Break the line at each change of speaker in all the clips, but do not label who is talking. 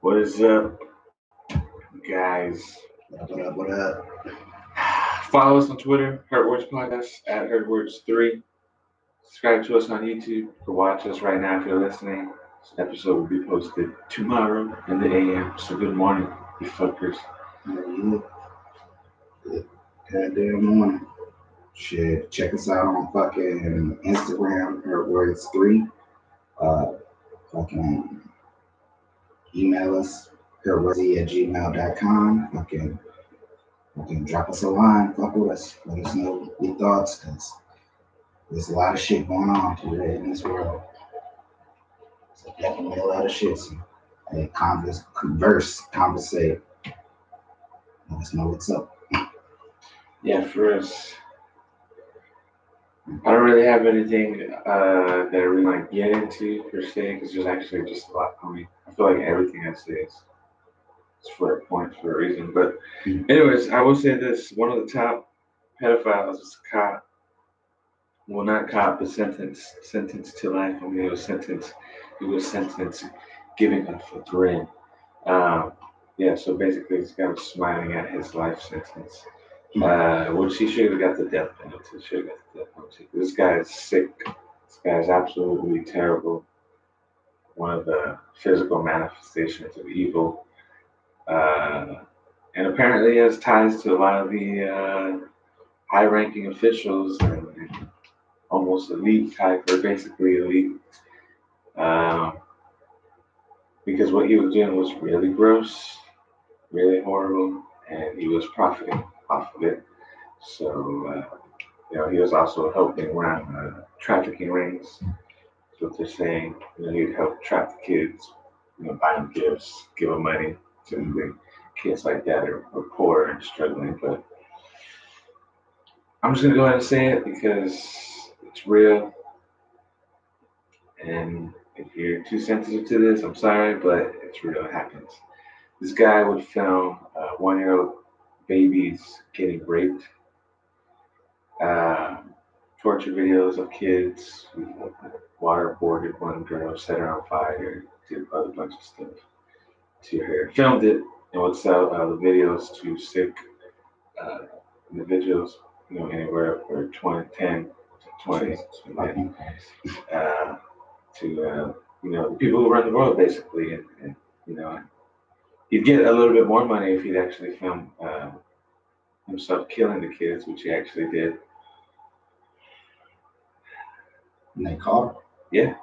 What is up, guys?
What up?
Follow us on Twitter, HurtWords Podcast, at HurtWords3. Subscribe to us on YouTube. You can watch us right now if you're listening. This episode will be posted tomorrow in the AM. So good morning, you fuckers.
Goddamn morning. Shit, check us out on fucking Instagram, HurtWords3. Fucking email us, HurtWords@gmail.com. Fucking drop us a line, fuck with us. Let us know your thoughts, because there's a lot of shit going on today in this world. So definitely a lot of shit. So, hey, conversate. Let us know what's up.
Yeah, for us, I don't really have anything that I really want to get into per se, because there's actually just a lot coming. I feel like everything I say is for a point, for a reason. But anyways, I will say this. One of the top pedophiles was caught. Well, not caught, but sentenced to life. I mean, he was sentenced giving up a grin. So basically this guy was smiling at his life sentence. Which he should have got the death penalty. This guy is sick. This guy is absolutely terrible. One of the physical manifestations of evil. And apparently he has ties to a lot of the high-ranking officials and almost elite type, or basically elite. Because what he was doing was really gross, really horrible, and he was profiting off of it. So, he was also helping run trafficking rings. That's what they're saying. He'd help trap the kids, buy them gifts, give them money to the kids like that are poor and struggling. But I'm just going to go ahead and say it because it's real. And if you're too sensitive to this, I'm sorry, but it's real. It happens. This guy would film 1-year-old babies getting raped, torture videos of kids, waterboarded one girl, set her on fire, did a bunch of stuff to her, filmed it, and would sell the videos to sick individuals, anywhere for 10 to 20, to the people who run the world, basically, and he'd get a little bit more money if he'd actually film himself killing the kids, which he actually did.
And they caught him?
Yeah,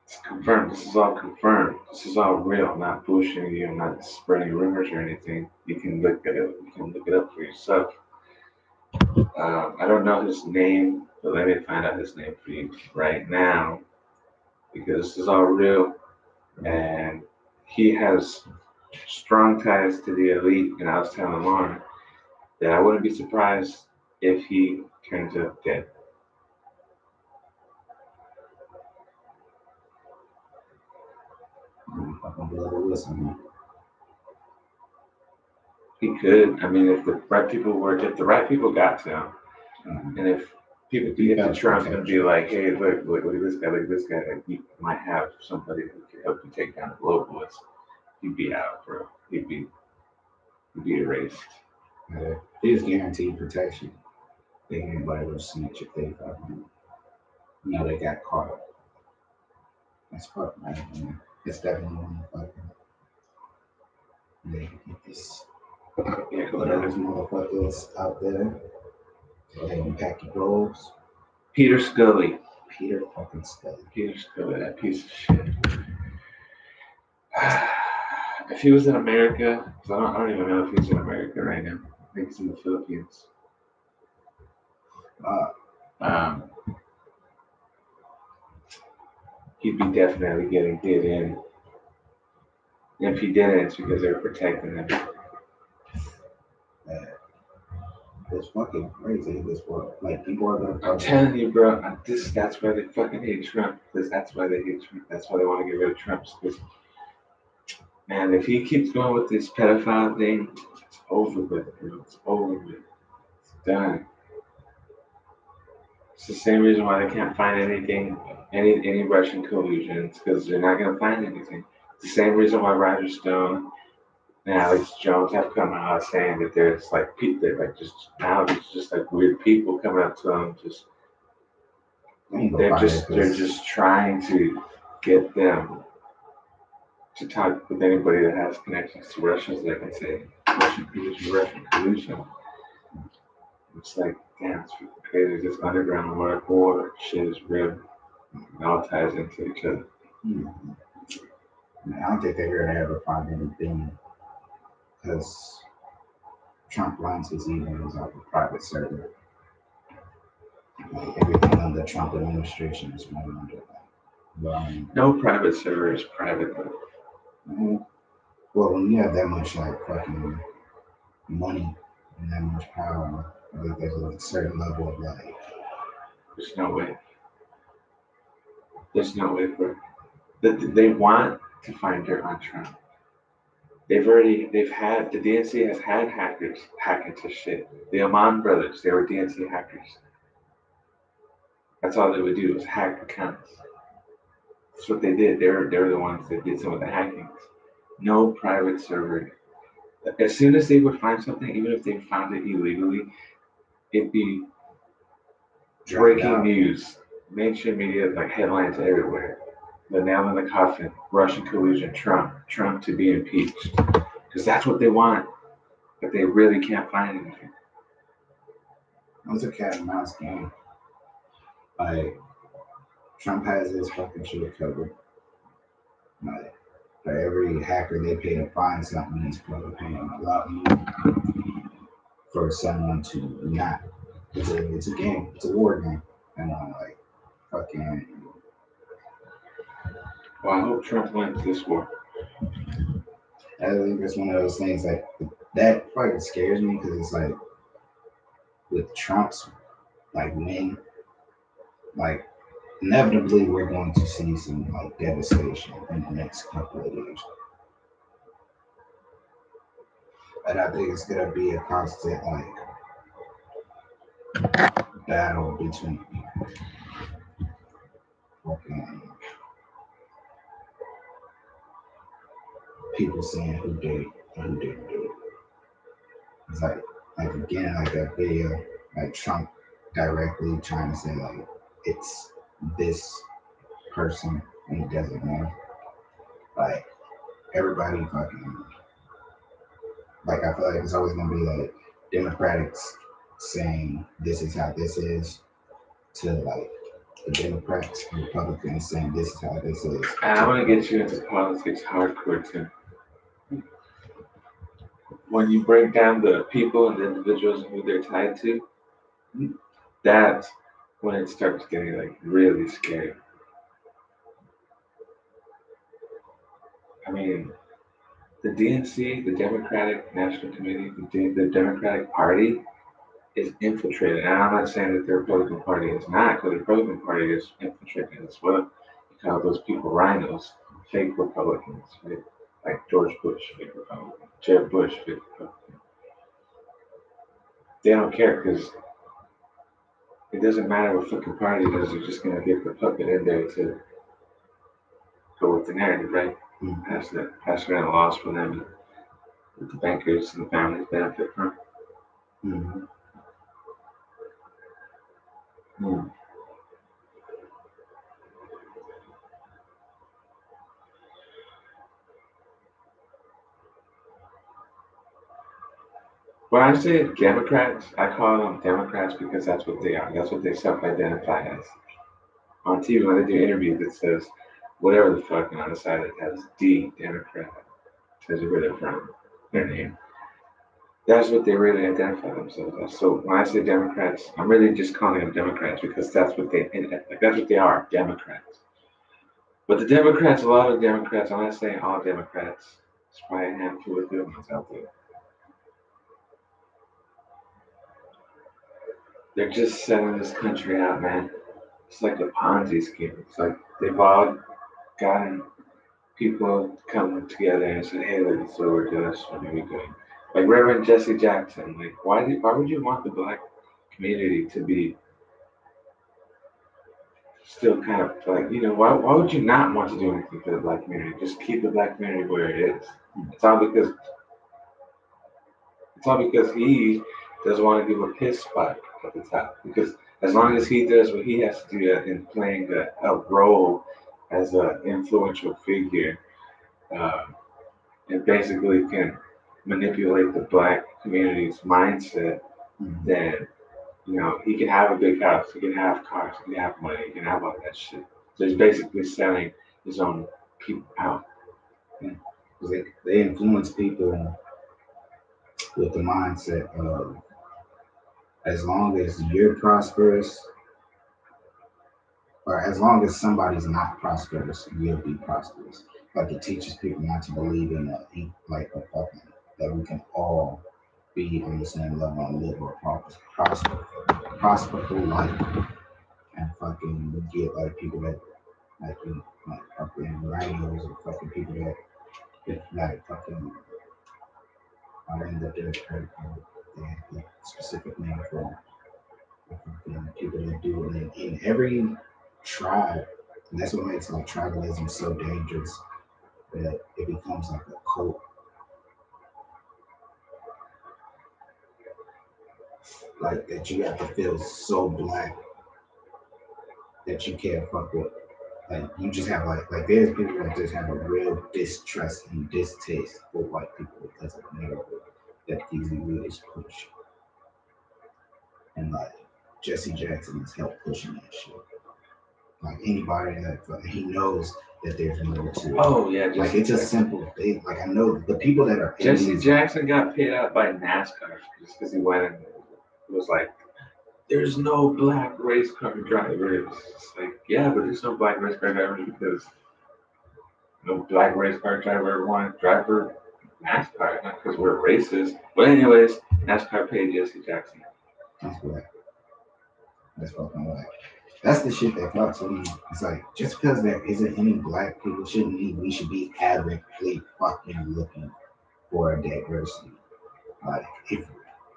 it's confirmed. This is all confirmed. This is all real. I'm not bullshitting you. I'm not spreading rumors or anything. You can look it up. You can look it up for yourself. I don't know his name, but let me find out his name for you right now, because this is all real, and he has strong ties to the elite. And I was telling Lauren that I wouldn't be surprised if he turns up dead. He could. I mean, if the right people got to him, and if people could get to Trump and be like, "Hey, look at this guy, like, he might have somebody who could help you take down the globalists," he'd be out, bro. He'd be erased.
He's guaranteed protection. They anybody will snitch if they they got caught. That's part of it. It's definitely one fucking. They get this. Those motherfuckers out there. Go ahead and pack your rolls.
Peter Scully.
Peter fucking Scully.
Peter Scully, that piece of shit. If he was in America, because I don't even know if he's in America right now. I think he's in the Philippines. He'd be definitely getting hit in. And if he didn't, it's because they were protecting him.
It's fucking crazy in this world. Like, people are gonna.
I'm telling you, bro. That's why they fucking hate Trump. That's why they hate Trump. That's why they want to get rid of Trump. Man, if he keeps going with this pedophile thing, it's over with, bro. It's over with. It's done. It's the same reason why they can't find anything, any Russian collusions, because they're not gonna find anything. It's the same reason why Roger Stone and Alex Jones have come out saying that there's like people, they're like just now it's just like weird people coming up to them, just they're just trying to get them to talk with anybody that has connections to Russia, so they can say Russian collusion, Russian collusion. It's like, damn, it's crazy. This underground war shit is real. It all ties into each other.
I don't think they're gonna ever find anything because Trump runs his emails off a private server. Like everything on the Trump administration is run under that.
No private server is private though.
Well, when you have that much like fucking money and that much power, I think there's a certain level of like.
There's no way. There's no way for it. They want to find dirt on Trump. The DNC has had hackers hack into shit. The Amman brothers, they were DNC hackers. That's all they would do was hack accounts. That's what they did. They were the ones that did some of the hackings. No private server. As soon as they would find something, even if they found it illegally, it'd be breaking news. Mainstream media, like headlines everywhere. The nail in the coffin, Russian collusion, Trump to be impeached. Because that's what they want. But they really can't find anything.
It was a cat and mouse game. Like, Trump has his fucking shit covered. Like, for every hacker they pay to find something, he's probably paying a lot more for someone to not. It's a game. It's a war game. And I'm like, fucking.
Well, I hope Trump wins this war.
I think it's one of those things like that fucking scares me because it's like with Trump's like win, like inevitably we're going to see some like devastation in the next couple of years. And I think it's gonna be a constant like battle between fucking people saying who did it and who didn't do it. It's like again, like that video, like Trump directly trying to say like it's this person and he doesn't know. Like everybody fucking like I feel like it's always gonna be like Democrats saying this is how this is to like the Democrats and Republicans saying this is how this is.
I want to get you into politics hardcore too. When you break down the people and the individuals who they're tied to, that's when it starts getting like really scary. I mean, the DNC, the Democratic National Committee, the Democratic Party is infiltrated. And I'm not saying that the Republican Party is not, because the Republican Party is infiltrated as well. You call those people rhinos, fake Republicans, right? Like George Bush, fake Republican, Jeb Bush, fake Republican. They don't care because it doesn't matter what fucking party it is, they're just going to get the puppet in there to go with the narrative, right? Pass around the laws for them that the bankers and the families benefit from.
Mm-hmm.
When I say Democrats, I call them Democrats because that's what they are. That's what they self-identify as. On TV, when they do interviews, it says whatever the fuck, and on the side it has D, Democrat. It tells you where they're from, their name. That's what they really identify themselves as. So when I say Democrats, I'm really just calling them Democrats because that's what they are, Democrats. But the Democrats, a lot of Democrats, I'm not saying all Democrats, there's probably a handful of good ones out there. They're just selling this country out, man. It's like a Ponzi scheme. It's like they've all gotten people coming together and said, hey, look, this is what we're doing, this is what we're doing. Like Reverend Jesse Jackson, like why would you want the black community to be still kind of like, why would you not want to do anything for the black community? Just keep the black community where it is. It's all because he doesn't want to give a piss spot at the top. Because as long as he does what he has to do in playing a role as an influential figure, uh, and basically can manipulate the black community's mindset, then he can have a big house, he can have cars, he can have money, he can have all that shit. So he's basically selling his own people out.
Yeah. They influence people with the mindset of as long as you're prosperous, or as long as somebody's not prosperous, you'll be prosperous. Like it teaches people not to believe in a fucking that we can all be on the same level and live a prosperous life. And fucking we get like people that like fucking rhinos or fucking people that like fucking I don't know that they're they have a specific name for people that do it in every tribe. And that's what makes like tribalism so dangerous that it becomes like a cult. Like that you have to feel so black that you can't fuck with. Like you just have like there's people that just have a real distrust and distaste for white people because of the narrative that these leaders push. And like Jesse Jackson has helped pushing that shit. Like anybody that he knows that there's more to it.
Oh yeah, Jesse
like it's a simple thing. Like I know the people that are
Jesse Jackson got paid out by NASCAR just because he went and was like, "There's no black race car drivers." It's like, yeah, but there's no black race car drivers because no black race car driver wanted to drive for NASCAR, not because we're racist. But anyways, NASCAR paid Jesse Jackson.
That's whack. That's fucking whack. That's the shit that fucks with me. It's like just because there isn't any black people shouldn't mean we should be avidly fucking looking for a diversity. Like if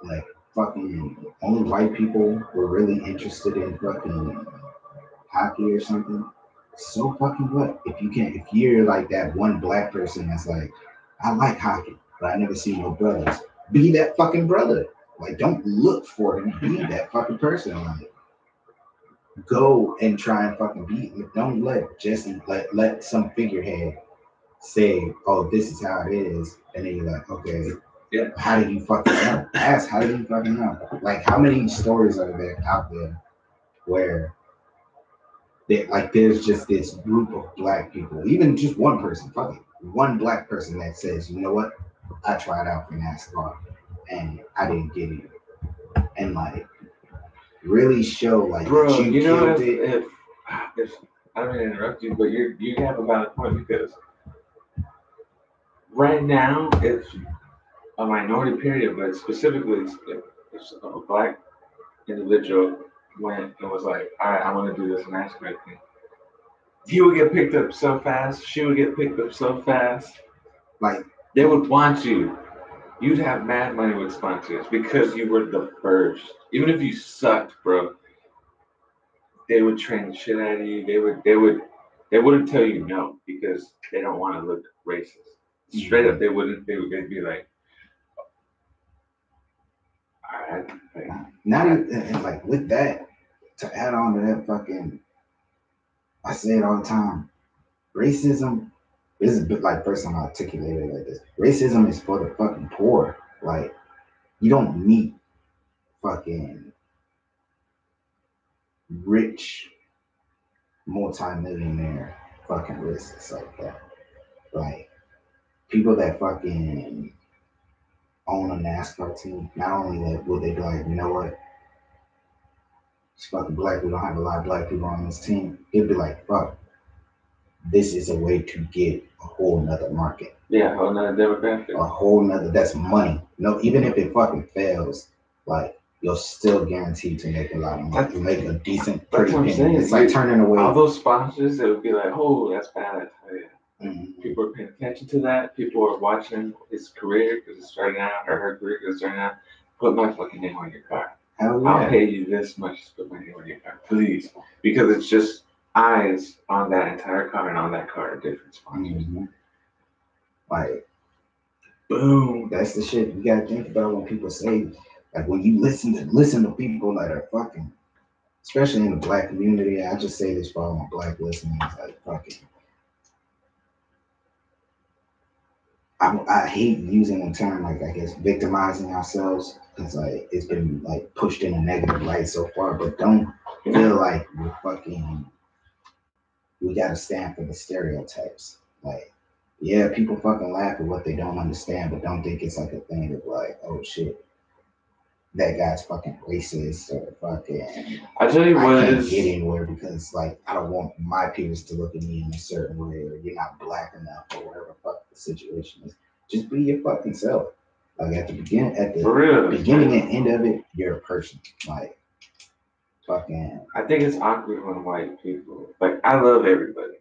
like fucking only white people were really interested in fucking hockey or something, so fucking what? If you're like that one black person that's like, I like hockey, but I never see no brothers. Be that fucking brother. Like don't look for him. Be that fucking person. Like go and try and fucking beat. Don't let Jesse let some figurehead say, "Oh, this is how it is," and then you're like, "Okay,
yeah.
How do you fucking know?" Ask, how do you fucking know? Like, how many stories are there out there where there's just this group of black people, even just one person, fuck it, one black person that says, "You know what? I tried out for NASCAR and I didn't get it," and like really show like
bro,
you
know if I don't mean to interrupt you, but you have a valid point because right now it's a minority period, but specifically if a black individual went and was like, all right, I want to do this NASCAR thing, he would get picked up so fast, she would get picked up so fast, like they would want you. You'd have mad money with sponsors because you were the first. Even if you sucked, bro, they would train the shit out of you. They wouldn't tell you no because they don't want to look racist. Straight up, they wouldn't. They'd be like, all right. Like,
not even like with that to add on to that fucking. I say it all the time. Racism. This is a bit like first time I articulated it like this. Racism is for the fucking poor. Like you don't meet fucking rich multi-millionaire fucking racists like that. Like people that fucking own a NASCAR team, not only that will they be like, you know what? It's fucking black. We don't have a lot of black people on this team. It'd be like, fuck. This is a way to get a whole nother market.
Yeah, a whole nother demographic.
A whole nother, that's money. No, even if it fucking fails, like you're still guaranteed to make a lot of money. You make a decent, pretty penny. It's like turning away
all those sponsors. It would be like, oh, that's bad. Mm-hmm. People are paying attention to that. People are watching his career because it's starting out, or her career because it's starting out. Put my fucking name on your car.
Hell yeah.
I'll pay you this much to put my name on your car, please, because it's just eyes on that entire car and on that car are different sponsors.
Mm-hmm. Like, boom, that's the shit you gotta think about when people say, like, when you listen to people that are fucking, especially in the black community. I just say this for all my black listeners, like, fucking. I hate using the term, like, I guess victimizing ourselves, because like it's been like pushed in a negative light so far, but don't feel like we're fucking, we gotta stand for the stereotypes. Like, yeah, people fucking laugh at what they don't understand, but don't think it's like a thing of like, oh shit, that guy's fucking racist or fucking,
I tell you
I
what
can't
is
get anywhere because like I don't want my peers to look at me in a certain way, or you're not black enough, or whatever the fuck the situation is. Just be your fucking self. Like at the beginning and end of it, you're a person. Like fucking.
I think it's awkward when white people, like, I love everybody,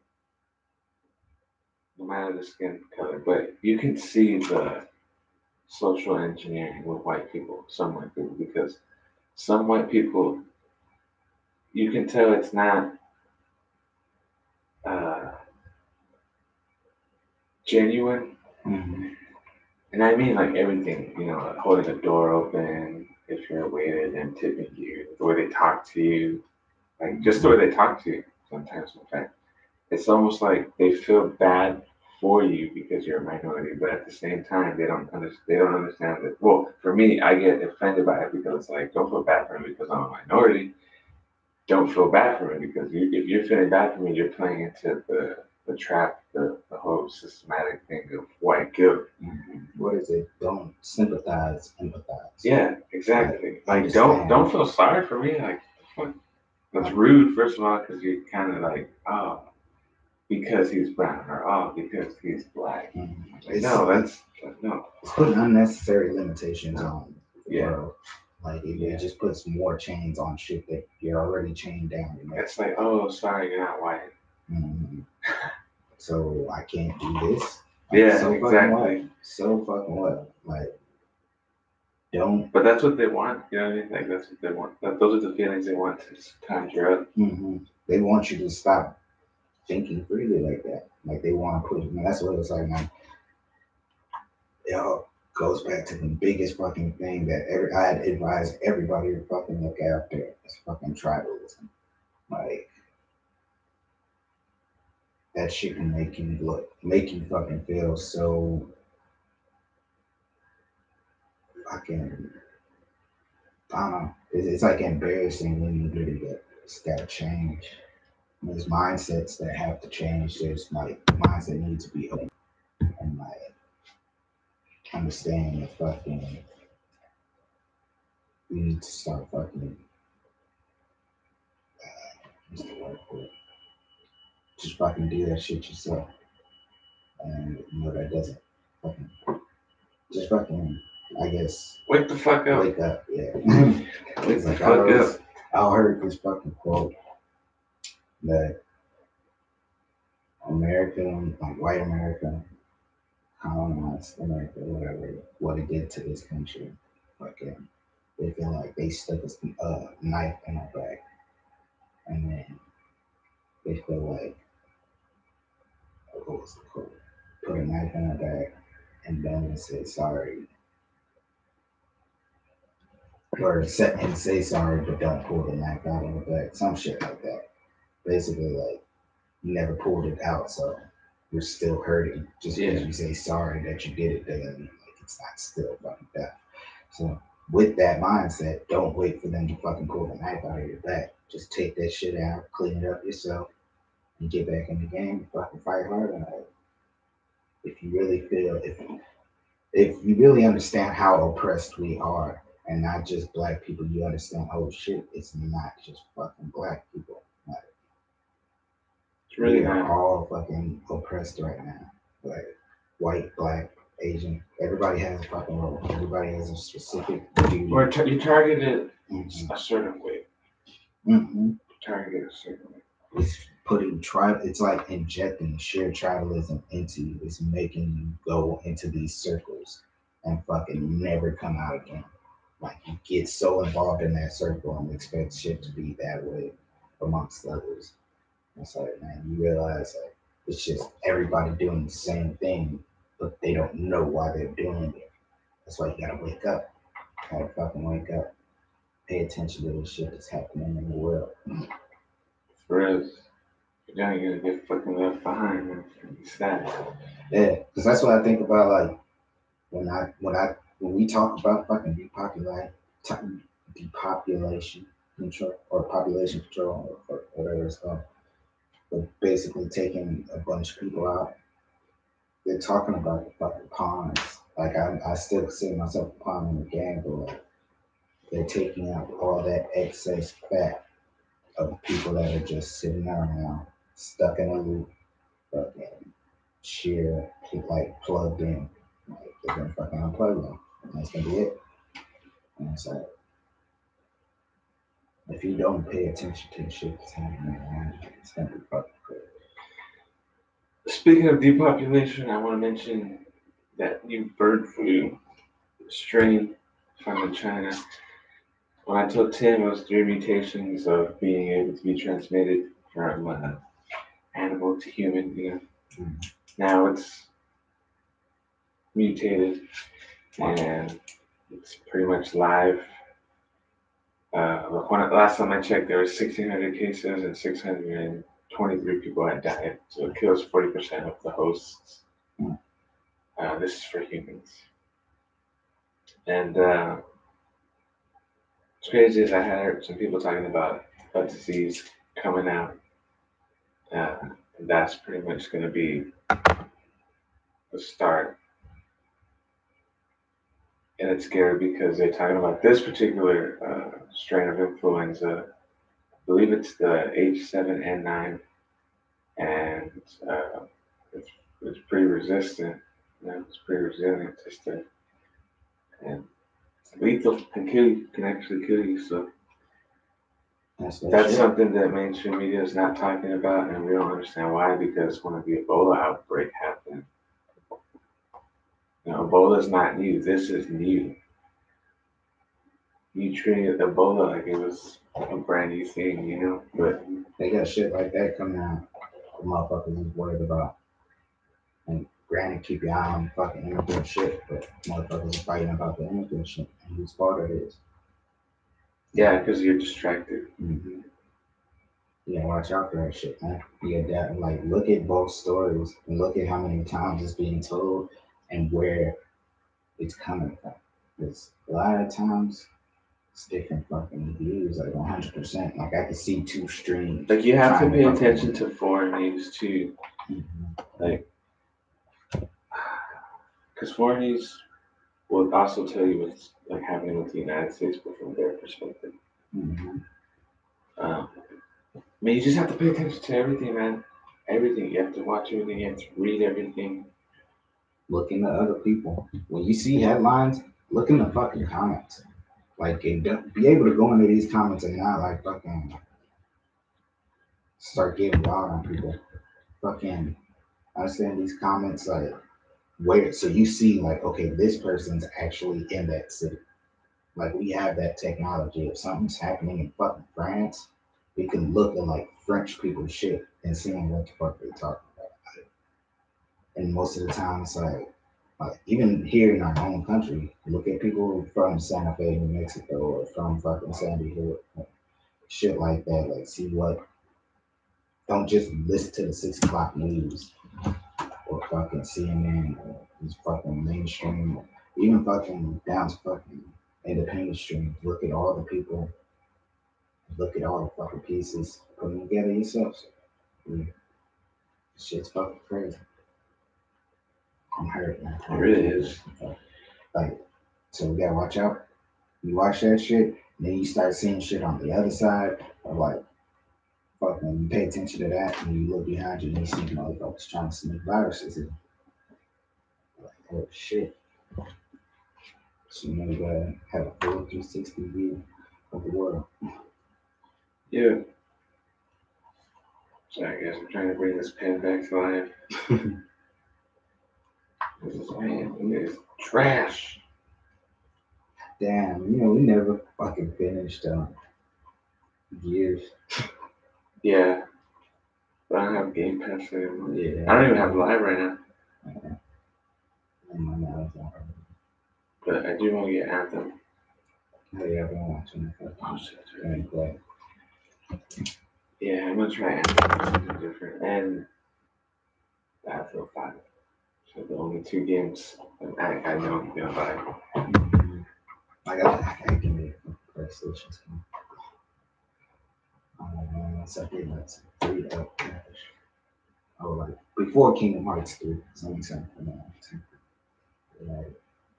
no matter the skin color, but you can see the social engineering with white people, some white people, because some white people, you can tell it's not uh, genuine.
Mm-hmm.
And I mean like everything, like holding the door open, if you're a waiter, them tipping you, the way they talk to you, like just the way they talk to you sometimes, in fact. It's almost like they feel bad for you because you're a minority, but at the same time, they don't understand that. Well, for me, I get offended by it because it's like, don't feel bad for me because I'm a minority. Don't feel bad for me because if you're feeling bad for me, you're playing into the trap, the whole systematic thing of white guilt.
Mm-hmm. What is it? Don't sympathize, empathize.
Yeah, exactly. Like don't feel sorry for me. Like, fuck, that's rude. First of all, because you're kind of like, oh, because he's brown, or oh, because he's black.
Mm-hmm.
No.
It's putting unnecessary limitations on the world. Like it just puts more chains on shit that you're already chained down.
It's like, oh, sorry, you're not white.
Mm-hmm. So I can't do this.
Yeah,
so
exactly.
So fucking what? Like, don't.
But that's what they want. You know what I mean? Like that's what they want. Those are the feelings they want to conjure up.
Mm-hmm. They want you to stop thinking freely like that. Like they want to put. That's what it's like, man. It all goes back to the biggest fucking thing that I'd advise everybody to fucking look after. It's fucking tribalism. Like that shit can make you fucking feel so fucking. I don't know. It's like embarrassing when you really gotta change. There's mindsets that have to change. There's like minds that need to be open and like understanding that fucking we need to start fucking what's the word for it? Just fucking do that shit yourself. And that doesn't fucking just fucking I guess
wake the fuck up.
Wake up, yeah.
Wake the fuck up.
I heard this fucking quote that American, like white America, colonized America, whatever, what it did to this country. Fucking, they feel like they stuck a knife in our back, and then they feel like, what was the quote? Put a knife in our back, and then say sorry, or say sorry, but don't pull the knife out of the back. Some shit like that. Basically, like you never pulled it out, so you're still hurting. Just because you say sorry that you did it doesn't mean like it's not still fucking death. So with that mindset, don't wait for them to fucking pull the knife out of your back. Just take that shit out, clean it up yourself, and get back in the game and fucking fight hard on it. If you really feel, if you really understand how oppressed we are, and not just black people, you understand, oh shit, it's not just fucking black people. Like, we are all fucking oppressed right now. Like white, black, Asian, everybody has a fucking role. Everybody has a specific duty.
Or you targeted a certain way.
Mm-hmm.
Targeted a certain way.
It's putting it's like injecting sheer tribalism into you. It's making you go into these circles and fucking never come out again. Like you get so involved in that circle and expect shit to be that way amongst others. It's like, man, you realize like it's just everybody doing the same thing, but they don't know why they're doing it. That's why you gotta wake up. Gotta fucking wake up. Pay attention to the shit that's happening in the world.
For real. You're gonna get fucking left behind, man. It's sad.
Yeah, because that's what I think about. Like when we talk about fucking depopulation control or population control or whatever it's called, but basically taking a bunch of people out. They're talking about the fucking pawns. Like I still consider myself a pawn in the game, but like they're taking out all that excess fat of people that are just sitting around, stuck in a loop, fucking sheer, like plugged in. Like they're gonna fucking unplug them. And that's gonna be it. And it's like, if you don't pay attention to the shit that's happening around you, it's gonna be fucking crazy.
Speaking of depopulation, I want to mention that new bird flu strain from China. When I told Tim, it was 3 mutations of being able to be transmitted from animal to human. Now it's mutated and it's pretty much live. Last time I checked, there were 1,600 cases and 623 people had died. So it kills 40% of the hosts. This is for humans. And what's crazy is I heard some people talking about a disease coming out. And that's pretty much going to be the start. And it's scary because they're talking about this particular strain of influenza. I believe it's the H7N9, and it's, it's pretty resistant. It's pretty resilient to stuff. And it's lethal, can actually kill you. So that's something that mainstream media is not talking about, and we don't understand why. Because when the Ebola outbreak happened, Ebola is not new. This is new. You treated Ebola like it was a brand new thing, But
they got shit like that coming out. The motherfuckers is worried about. And granted, keep your eye on fucking immigrant shit, but motherfuckers are fighting about the immigrant shit and whose fault it is.
Yeah, because you're distracted.
Mm-hmm. Yeah, watch out for that shit, man. Yeah, like look at both stories and look at how many times it's being told and where it's coming from. Because a lot of times it's different fucking views, like 100%. Like I could see two streams.
Like you have to pay attention to foreign news too. Mm-hmm. Like, because foreign news will also tell you what's like happening with the United States, but from their perspective. Mm-hmm. I mean, you just have to pay attention to everything, man. Everything. You have to watch everything. You have to read everything.
Look into other people. When you see headlines, look in the fucking comments. Like, be able to go into these comments and not like fucking start getting wild on people. Fucking understand these comments like where. So you see like, okay, this person's actually in that city. Like we have that technology. If something's happening in fucking France, we can look at like French people's shit and see what the fuck they talking about. And most of the time, it's like even here in our own country, look at people from Santa Fe, New Mexico, or from fucking Sandy Hook, shit like that. Like, see what. Don't just listen to the 6 o'clock news or fucking CNN or these fucking mainstream, or even fucking down to fucking independent streams. Look at all the people. Look at all the fucking pieces. Put them together yourself. Yeah. Shit's fucking crazy. I'm hurt, man.
It really is.
Like, so we gotta watch out. You watch that shit, then you start seeing shit on the other side of like, fucking, you pay attention to that, and you look behind you and you see motherfuckers trying to sneak viruses in. Like, oh shit. So you gotta have a full 360 view of the world.
Yeah. Sorry guys, I'm trying to bring this pen back to life. This is, man, it is trash.
Damn, we never fucking finished years.
Yeah. But I don't have Game Pass anymore.
Yeah.
I don't even have Live right now. But I do want to get Anthem.
Oh yeah, I've been watching it.
Oh shit.
And play.
Yeah, I'm gonna try Anthem, something different. And Battlefield 5. So the only two games I know I'm gonna buy.
I can get it from PlayStation. Something that's 3 up. Oh, like before Kingdom Hearts 3, something from that. Like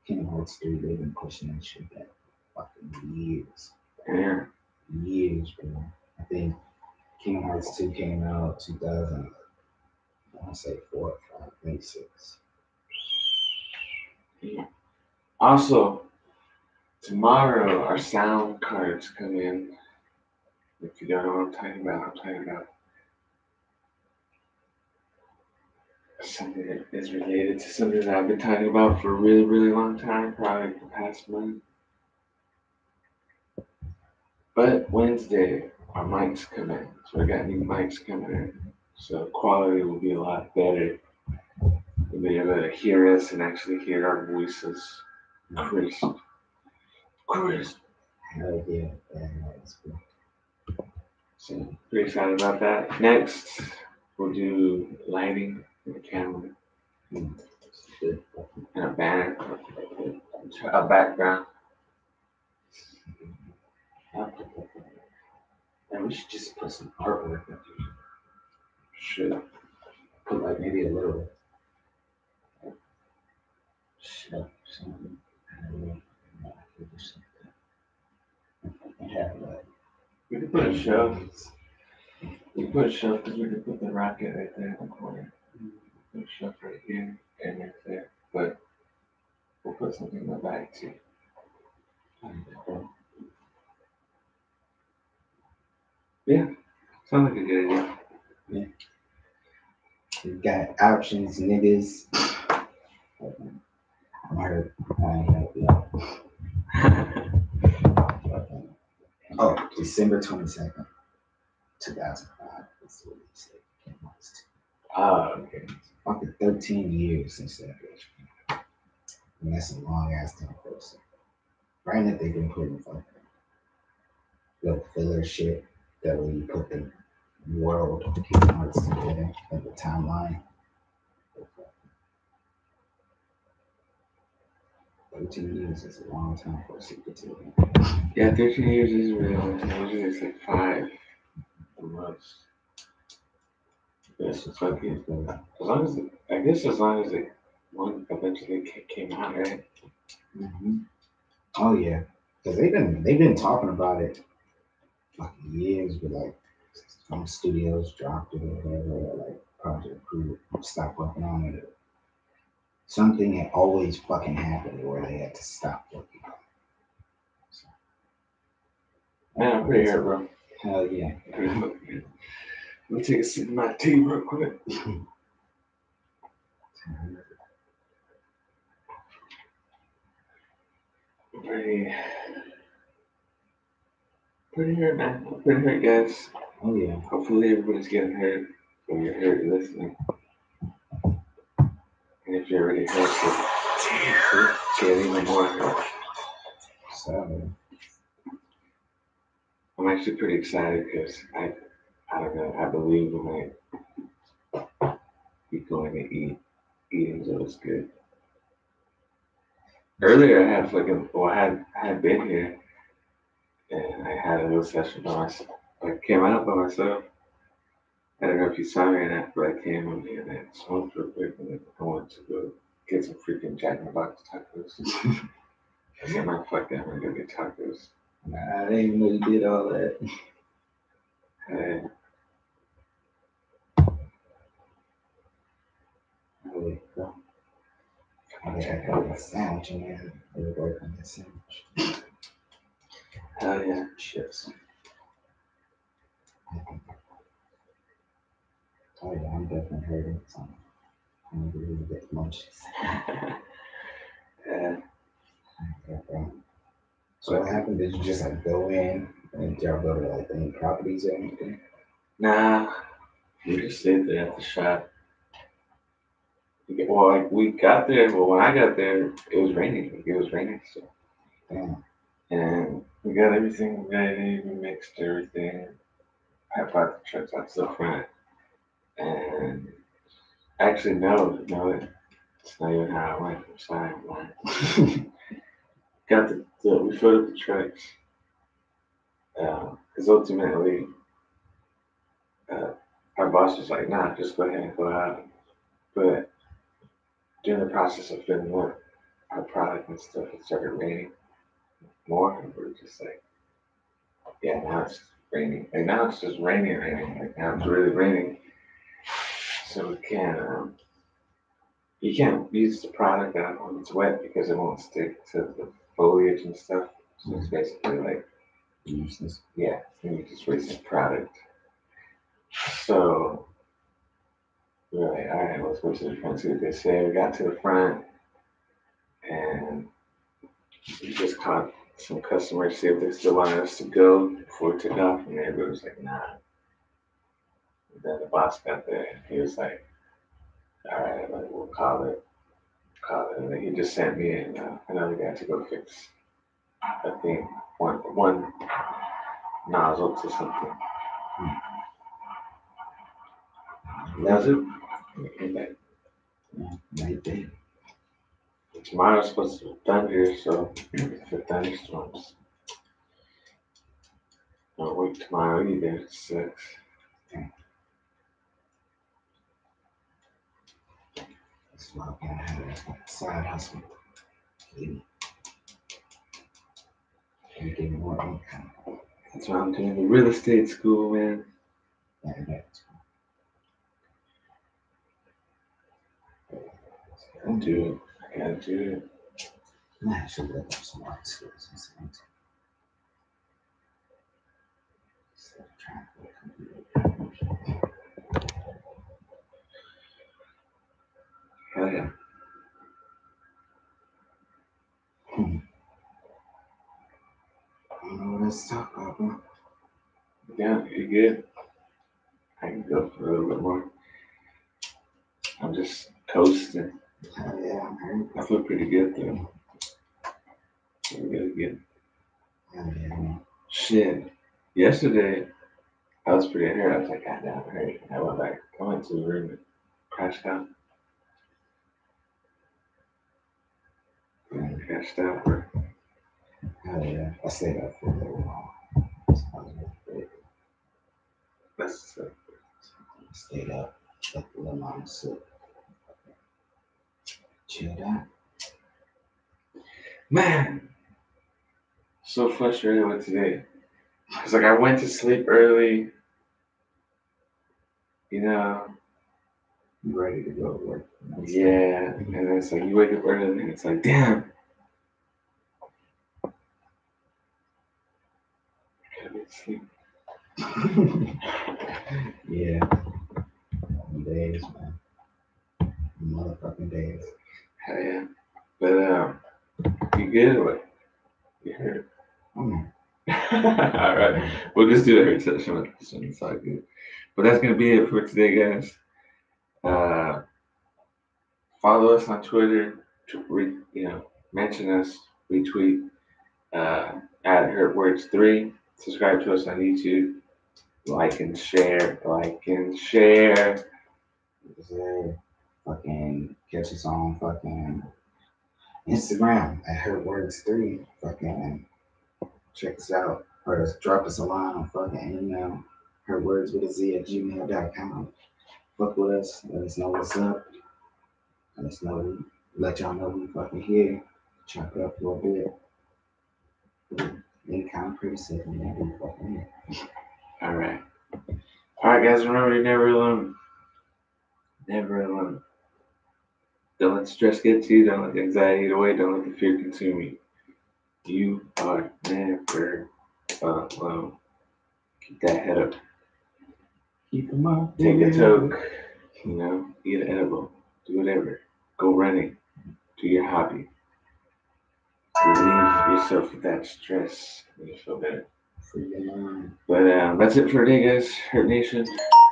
Kingdom Hearts 3, they've been pushing that shit back fucking years.
Yeah.
Years, bro. I think Kingdom Hearts 2 came out 2000. I want to say 4 or 5, maybe 6.
Yeah. Also, tomorrow our sound cards come in. If you don't know what I'm talking about something that is related to something that I've been talking about for a really, really long time, probably the past month. But Wednesday, our mics come in. So I got new mics coming in. So quality will be a lot better. You'll be able to hear us and actually hear our voices crisp.
Hell yeah, that's cool.
So pretty excited about that. Next, we'll do lighting and a camera. And a banner, a background.
And we should just put some artwork up here.
Should
Put like maybe a little shelf or something. I don't know. Have like
we could put a shelf. We put a shelf because we could put the rocket right there in the corner. Put a shelf right here and right there. But we'll put something in the back too. Yeah, sounds like a good idea.
Yeah. We got options, niggas. I heard I ain't help you out. Oh, December 22nd, 2005. That's what he said.
Oh, okay.
Fucking 13 years since that bitch. And that's a long ass time person. Granted, they've been putting fucking little filler shit that way you put the world parts together at the timeline. 13 years is a long time for a secret to it.
Yeah, 13 years is a really long time. Usually it's like 5 the most. Yes, it's okay. As long as I guess as long as one eventually came out, right?
Mm-hmm. Oh yeah, because they've been talking about it fucking years, but like some studios dropped it or whatever, or like Project Crew stopped working on it. Something had always fucking happened where they had to stop working on it. So,
Man, I'm pretty hurt, bro.
Hell yeah.
Let me take a sip of my tea real quick. Pretty hurt, man. I'm pretty hurt, guys.
Oh yeah.
Hopefully everybody's getting hurt when you're hurt listening. And if you're already hurt, get even more hurt.
So
I'm actually pretty excited because I don't know, I believe we might be going to eating, so it's good. Earlier I had been here and I had a little session by myself. I came out by myself. I don't know if you saw me or not, but I came on here and I smoked real quick and then I went to go get some freaking Jack in the Box tacos. I said, man, fuck that, I'm gonna go get tacos.
nah, I didn't even know you did all that.
Hey.
Holy crap. I check out the sandwich and then they would work on the sandwich.
Hell yeah.
Chips. Oh yeah, I'm definitely hurting. So I'm gonna really get munchies.
Yeah.
Okay, bro. So what happened? Did you just like go in and y'all go to like any properties or anything?
Nah. We just stayed there at the shop. Well, like we got there. Well, when I got there, it was raining. Like, it was raining still,
Damn.
and we got everything ready. We mixed everything. I brought the trucks out to the front, and actually, no, it's not even how I went. I'm sorry, man. Got we filled up the trucks, because ultimately, uh, our boss was like, "Nah, just go ahead and go out." But during the process of filling up our product and stuff, it started raining more, and we were just like, "Yeah, now it's raining. Like now it's just raining. Like now it's really raining." So we can't, you can't use the product out when it's wet because it won't stick to the foliage and stuff. So it's basically like
Useless.
yeah, you just wasted product. So we were like, all right, let's go to the front, see what they say. We got to the front and we just caught some customers, see if they still wanted us to go before we took off. And everybody was like, nah. And then the boss got there and he was like, all right, like, we'll call it. And then he just sent me and another guy to go fix, I think, one nozzle to something. That was it. We came back.
Right there.
Tomorrow's supposed to be thunder, so for thunderstorms. Don't work tomorrow either. It sucks.
That's why I gotta have a side hustle. And get more income.
That's why I'm doing the real estate school, man.
Yeah, that's
I do it. I gotta do it.
I should look up some art skills and something. Instead of trying to work computer.
Hell yeah.
I don't know what else to talk about, bro.
Yeah, you good? I can go for a little bit more. I'm just coasting.
Hell yeah, I'm hurt.
I feel pretty good though. I'm really good.
Hell yeah, man.
Shit. Yesterday, I was pretty hurt. I was like, God damn, I'm hurt. And I went back. I went to the room and crashed out. And crashed out.
Hell yeah. I stayed up for a little while. So I was really
That's
I stayed up. Let the little mama sit. Chilled out.
man. So frustrated with today. It's like I went to sleep early. You know,
You ready to go to work?
yeah, and then it's like you wake up early and it's like, damn, I gotta be asleep.
Yeah. Days, man. Motherfucking days.
Hell yeah. But you good or what? You hurt? Alright. We'll just do every session with this one. It's all good. But that's gonna be it for today, guys. Follow us on Twitter, mention us, retweet at HurtWords3. Subscribe to us on YouTube. Like and share.
Yeah. Fucking catch us on fucking Instagram at HurtWords3. Fucking check us out. Or just drop us a line on fucking email. HurtWords@gmail.com. Fuck with us. Let us know what's up. Let us know. Let y'all know we fucking here. Chop it up a little bit. Any kind of criticism that we fucking here.
Alright. Alright, guys, remember you're never alone. Never alone. Don't let stress get to you. Don't let anxiety get away. Don't let the fear consume you. You are never alone. Keep that head up.
Keep them up.
Take a toke. Eat an edible. Do whatever. Go running. Do your hobby. Relieve yourself of that stress. And you feel better.
Free your mind.
But that's it for today, guys. Hurt Nation.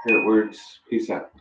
HurtWords. Peace out.